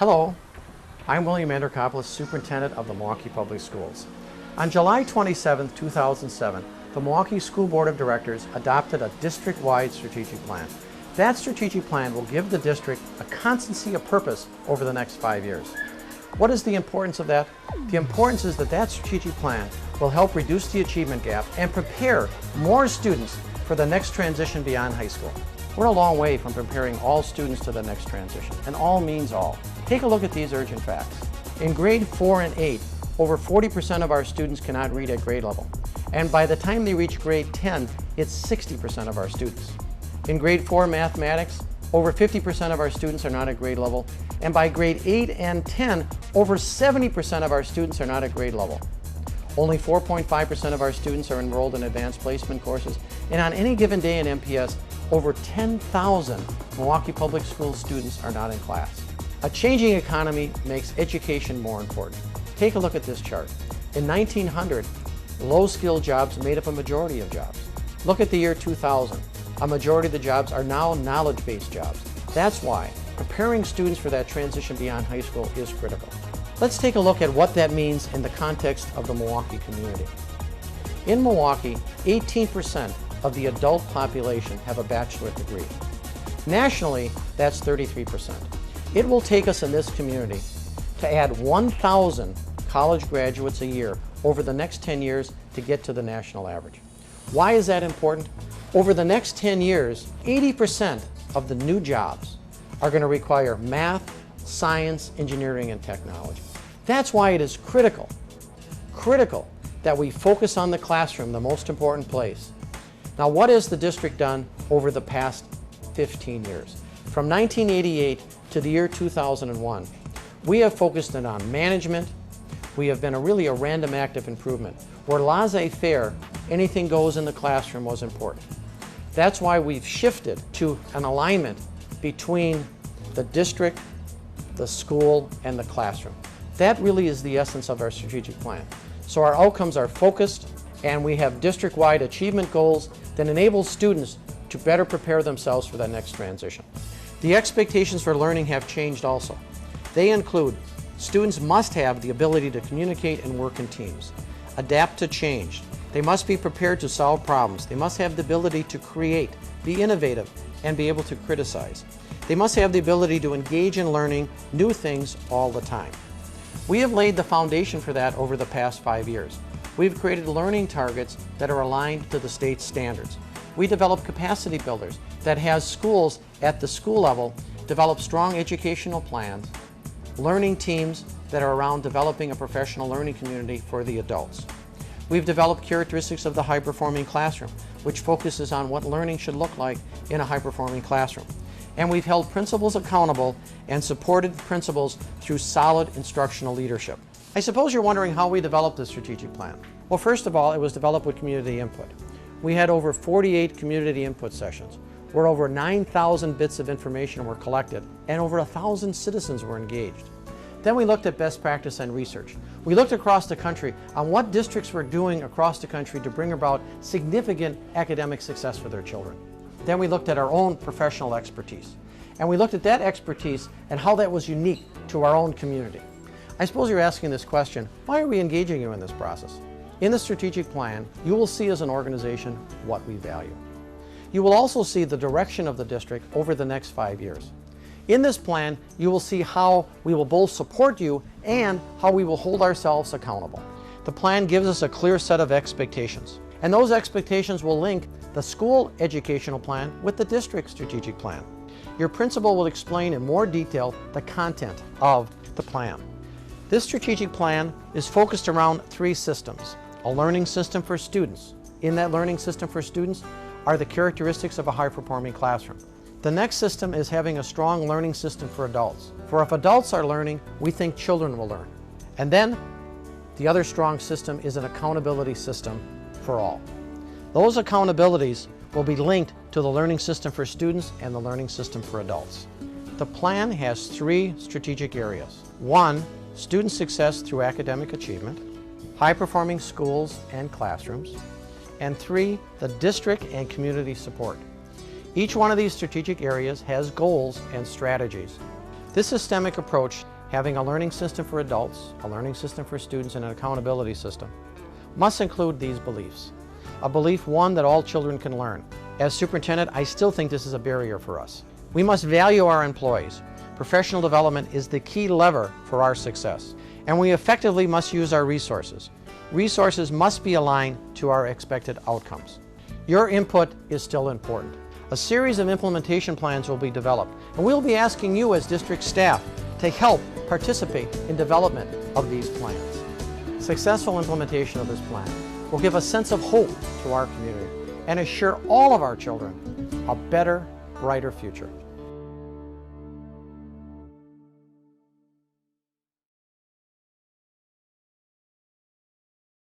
Hello, I'm William Andrekopoulos, Superintendent of the Milwaukee Public Schools. On July 27, 2007, the Milwaukee School Board of Directors adopted a district-wide strategic plan. That strategic plan will give the district a constancy of purpose over the next 5 years. What is the importance of that? The importance is that that strategic plan will help reduce the achievement gap and prepare more students for the next transition beyond high school. We're a long way from preparing all students to the next transition, and all means all. Take a look at these urgent facts. In grade 4 and 8, over 40% of our students cannot read at grade level. And by the time they reach grade 10, it's 60% of our students. In grade 4 mathematics, over 50% of our students are not at grade level. And by grade 8 and 10, over 70% of our students are not at grade level. Only 4.5% of our students are enrolled in advanced placement courses. And on any given day in MPS, over 10,000 Milwaukee Public Schools students are not in class. A changing economy makes education more important. Take a look at this chart. In 1900, low-skilled jobs made up a majority of jobs. Look at the year 2000. A majority of the jobs are now knowledge-based jobs. That's why preparing students for that transition beyond high school is critical. Let's take a look at what that means in the context of the Milwaukee community. In Milwaukee, 18% of the adult population have a bachelor's degree. Nationally, that's 33%. It will take us in this community to add 1,000 college graduates a year over the next 10 years to get to the national average. Why is that important? Over the next 10 years, 80% of the new jobs are going to require math, science, engineering, and technology. That's why it is critical that we focus on the classroom, the most important place. Now, what has the district done over the past 15 years? From 1988 to the year 2001, we have focused on management. We have been really a random act of improvement, where laissez-faire, anything goes in the classroom was important. That's why we've shifted to an alignment between the district, the school, and the classroom. That really is the essence of our strategic plan. So our outcomes are focused, and we have district-wide achievement goals that enable students to better prepare themselves for that next transition. The expectations for learning have changed also. They include students must have the ability to communicate and work in teams, adapt to change. They must be prepared to solve problems. They must have the ability to create, be innovative, and be able to criticize. They must have the ability to engage in learning new things all the time. We have laid the foundation for that over the past 5 years. We've created learning targets that are aligned to the state standards. We develop capacity builders that has schools at the school level develop strong educational plans, learning teams that are around developing a professional learning community for the adults. We've developed characteristics of the high-performing classroom, which focuses on what learning should look like in a high-performing classroom. And we've held principals accountable and supported principals through solid instructional leadership. I suppose you're wondering how we developed this strategic plan. Well, first of all, it was developed with community input. We had over 48 community input sessions, where over 9,000 bits of information were collected and over 1,000 citizens were engaged. Then we looked at best practice and research. We looked across the country on what districts were doing across the country to bring about significant academic success for their children. Then we looked at our own professional expertise. And we looked at that expertise and how that was unique to our own community. I suppose you're asking this question, why are we engaging you in this process? In the strategic plan, you will see as an organization what we value. You will also see the direction of the district over the next 5 years. In this plan, you will see how we will both support you and how we will hold ourselves accountable. The plan gives us a clear set of expectations, and those expectations will link the school educational plan with the district strategic plan. Your principal will explain in more detail the content of the plan. This strategic plan is focused around 3 systems. A learning system for students. In that learning system for students are the characteristics of a high-performing classroom. The next system is having a strong learning system for adults. For if adults are learning, we think children will learn. And then the other strong system is an accountability system for all. Those accountabilities will be linked to the learning system for students and the learning system for adults. The plan has 3 strategic areas. 1, student success through academic achievement, high-performing schools and classrooms, and 3, the district and community support. Each one of these strategic areas has goals and strategies. This systemic approach, having a learning system for adults, a learning system for students, and an accountability system, must include these beliefs. A belief, one, that all children can learn. As superintendent, I still think this is a barrier for us. We must value our employees. Professional development is the key lever for our success. And we effectively must use our resources. Resources must be aligned to our expected outcomes. Your input is still important. A series of implementation plans will be developed, and we'll be asking you as district staff to help participate in development of these plans. Successful implementation of this plan will give a sense of hope to our community and assure all of our children a better, brighter future.